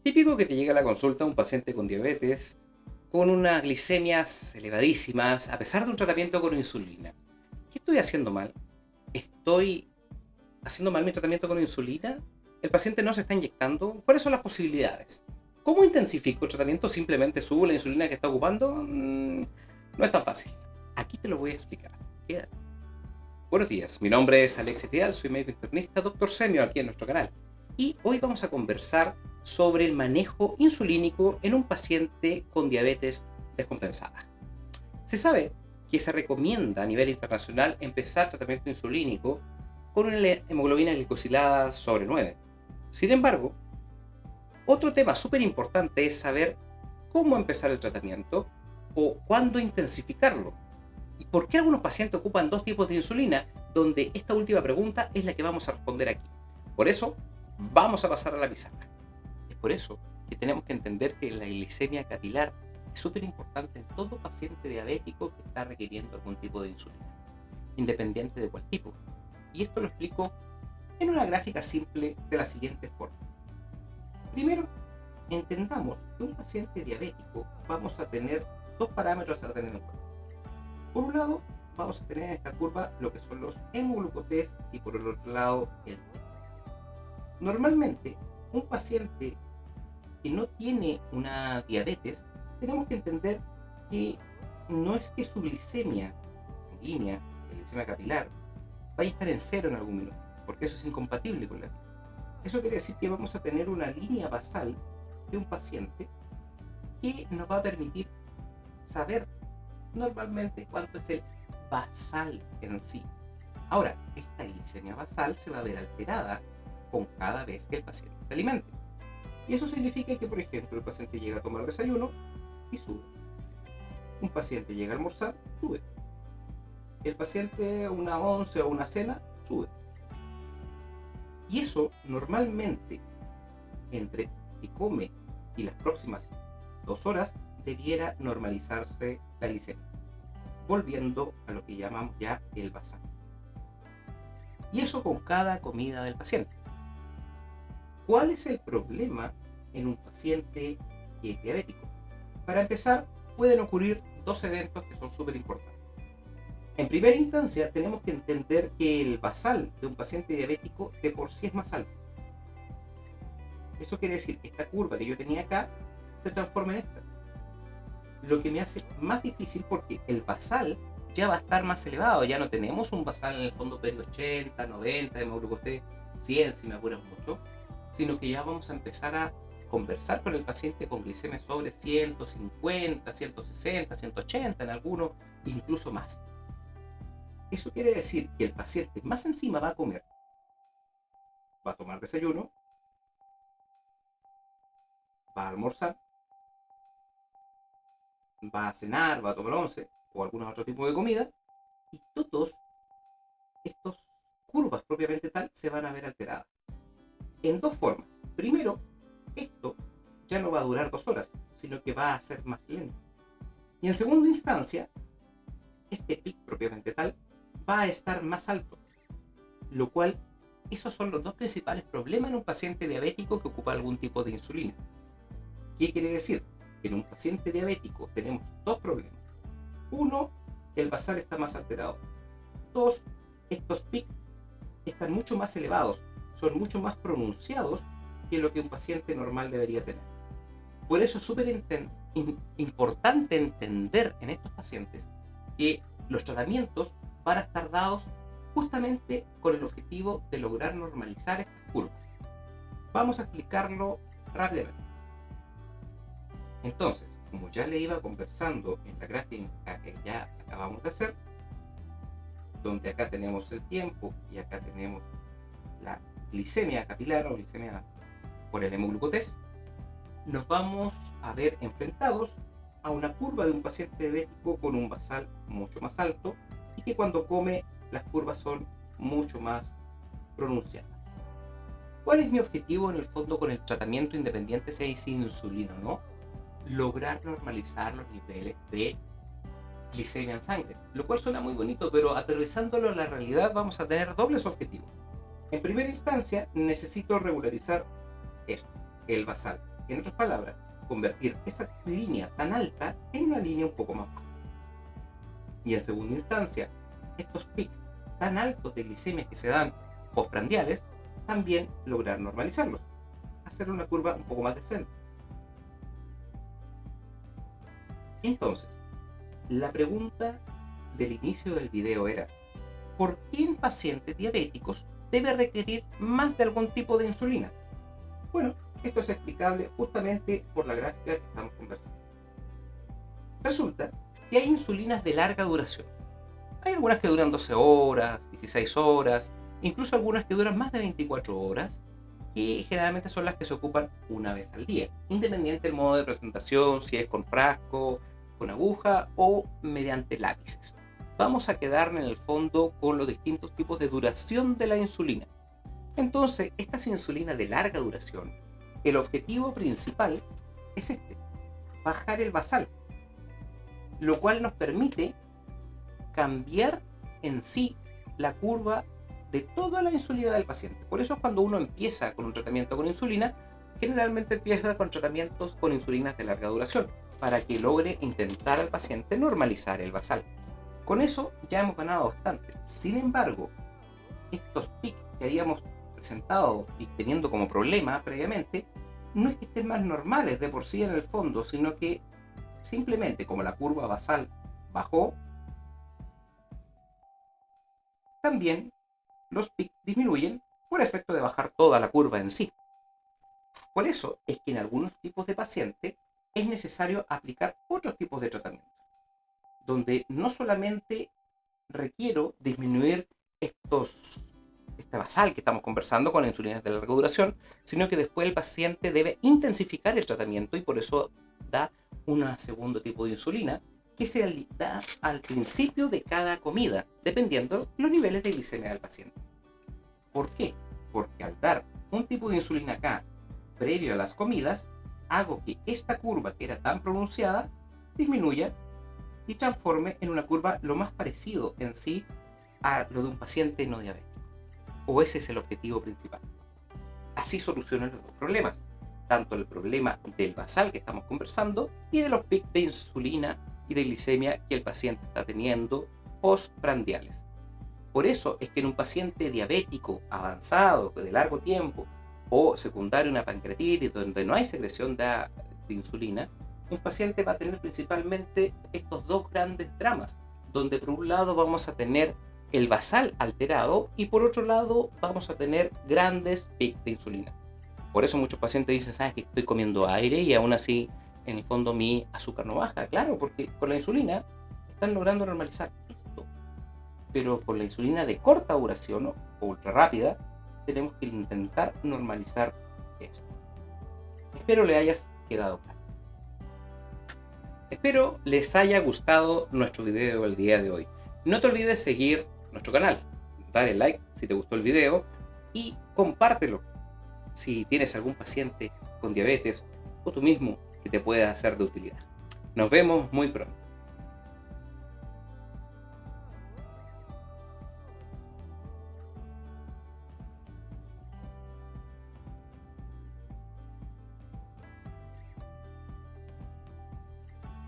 Típico que te llega a la consulta un paciente con diabetes con unas glicemias elevadísimas a pesar de un tratamiento con insulina. ¿Qué estoy haciendo mal? ¿Estoy haciendo mal mi tratamiento con insulina? ¿El paciente no se está inyectando? ¿Cuáles son las posibilidades? ¿Cómo intensifico el tratamiento? ¿Simplemente subo la insulina que está ocupando? No es tan fácil. Aquí te lo voy a explicar. Quédate. Buenos días, mi nombre es Alexis Vidal, soy médico internista, doctor Semio aquí en nuestro canal. Y hoy vamos a conversar sobre el manejo insulínico en un paciente con diabetes descompensada. Se sabe que se recomienda a nivel internacional empezar tratamiento insulínico con una hemoglobina glicosilada sobre 9. Sin embargo, otro tema súper importante es saber cómo empezar el tratamiento o cuándo intensificarlo. ¿Y por qué algunos pacientes ocupan dos tipos de insulina? Donde esta última pregunta es la que vamos a responder aquí. Por eso, vamos a pasar a la pizarra. Es por eso que tenemos que entender que la glicemia capilar es súper importante en todo paciente diabético que está requiriendo algún tipo de insulina, independiente de cuál tipo. Y esto lo explico en una gráfica simple de la siguiente forma. Primero, entendamos que un paciente diabético vamos a tener dos parámetros a tener en cuenta. Por un lado, vamos a tener en esta curva lo que son los hemoglucotés y por el otro lado el T. Normalmente, un paciente que no tiene una diabetes, tenemos que entender que no es que su glicemia sanguínea, la glicemia capilar, vaya a estar en cero en algún minuto, porque eso es incompatible con la vida. Eso quiere decir que vamos a tener una línea basal de un paciente que nos va a permitir saber normalmente cuánto es el basal en sí. Ahora, esta glicemia basal se va a ver alterada con cada vez que el paciente se alimente. Y eso significa que, por ejemplo, el paciente llega a tomar desayuno y sube. Un paciente llega a almorzar, sube. El paciente a una once o una cena, sube. Y eso normalmente, entre que come y las próximas 2 horas, debiera normalizarse la glicemia, volviendo a lo que llamamos ya el basal. Y eso con cada comida del paciente. ¿Cuál es el problema en un paciente que es diabético? Para empezar, pueden ocurrir dos eventos que son súper importantes. En primera instancia, tenemos que entender que el basal de un paciente diabético de por sí es más alto. Eso quiere decir que esta curva que yo tenía acá se transforma en esta. Lo que me hace más difícil porque el basal ya va a estar más elevado. Ya no tenemos un basal en el fondo perio 80, 90, hemoglucotés 100 si me apuras mucho, sino que ya vamos a empezar a conversar con el paciente con glicemia sobre 150, 160, 180 en algunos, incluso más. Eso quiere decir que el paciente más encima va a comer, va a tomar desayuno, va a almorzar, va a cenar, va a tomar once o algún otro tipo de comida, y todos estos curvas propiamente tal se van a ver alteradas en dos formas. Primero, esto ya no va a durar 2 horas, sino que va a ser más lento. Y en segunda instancia, este pic propiamente tal va a estar más alto, lo cual esos son los dos principales problemas en un paciente diabético que ocupa algún tipo de insulina. ¿Qué quiere decir? Que en un paciente diabético tenemos dos problemas. Uno, el basal está más alterado. Dos, estos pics están mucho más elevados, son mucho más pronunciados que lo que un paciente normal debería tener. Por eso es súper importante entender en estos pacientes que los tratamientos van a estar dados justamente con el objetivo de lograr normalizar estas curvas. Vamos a explicarlo rápidamente. Entonces, como ya le iba conversando en la gráfica que ya acabamos de hacer, donde acá tenemos el tiempo y acá tenemos la glicemia capilar o glicemia por el hemoglucotés, nos vamos a ver enfrentados a una curva de un paciente diabético con un basal mucho más alto y que cuando come las curvas son mucho más pronunciadas. ¿Cuál es mi objetivo en el fondo con el tratamiento independiente sea sin insulina, no? Lograr normalizar los niveles de glicemia en sangre, lo cual suena muy bonito, pero aterrizándolo a la realidad vamos a tener dobles objetivos. En primera instancia, necesito regularizar esto, el basal. En otras palabras, convertir esa línea tan alta en una línea un poco más baja. Y en segunda instancia, estos picos tan altos de glicemias que se dan postprandiales, también lograr normalizarlos, hacer una curva un poco más decente. Entonces, la pregunta del inicio del video era: ¿por qué en pacientes diabéticos debe requerir más de algún tipo de insulina? Bueno, esto es explicable justamente por la gráfica que estamos conversando. Resulta que hay insulinas de larga duración. Hay algunas que duran 12 horas, 16 horas, incluso algunas que duran más de 24 horas, y generalmente son las que se ocupan una vez al día, independiente del modo de presentación, si es con frasco, con aguja o mediante lápices. Vamos a quedarnos en el fondo con los distintos tipos de duración de la insulina. Entonces, estas insulinas de larga duración, el objetivo principal es bajar el basal, lo cual nos permite cambiar en sí la curva de toda la insulina del paciente. Por eso cuando uno empieza con un tratamiento con insulina, generalmente empieza con tratamientos con insulinas de larga duración, para que logre intentar al paciente normalizar el basal. Con eso ya hemos ganado bastante. Sin embargo, estos pics que habíamos presentado y teniendo como problema previamente, no es que estén más normales de por sí en el fondo, sino que simplemente como la curva basal bajó, también los pics disminuyen por efecto de bajar toda la curva en sí. Por eso es que en algunos tipos de pacientes es necesario aplicar otros tipos de tratamientos, donde no solamente requiero disminuir este basal que estamos conversando con la insulina de larga duración, sino que después el paciente debe intensificar el tratamiento y por eso da un segundo tipo de insulina que se da al principio de cada comida, dependiendo los niveles de glicemia del paciente. ¿Por qué? Porque al dar un tipo de insulina acá previo a las comidas, hago que esta curva que era tan pronunciada disminuya y transforme en una curva lo más parecido en sí a lo de un paciente no diabético. O ese es el objetivo principal. Así solucionan los dos problemas, tanto el problema del basal que estamos conversando y de los picos de insulina y de glicemia que el paciente está teniendo postprandiales. Por eso es que en un paciente diabético avanzado de largo tiempo o secundario a una pancreatitis donde no hay secreción de insulina, un paciente va a tener principalmente estos dos grandes dramas, donde por un lado vamos a tener el basal alterado y por otro lado vamos a tener grandes picos de insulina. Por eso muchos pacientes dicen: ¿sabes que estoy comiendo aire y aún así en el fondo mi azúcar no baja? Claro, porque con la insulina están logrando normalizar esto, pero con la insulina de corta duración o ultra rápida tenemos que intentar normalizar esto. Espero le hayas quedado claro. Espero les haya gustado nuestro video el día de hoy. No te olvides seguir nuestro canal, dale like si te gustó el video y compártelo si tienes algún paciente con diabetes o tú mismo que te pueda ser de utilidad. Nos vemos muy pronto.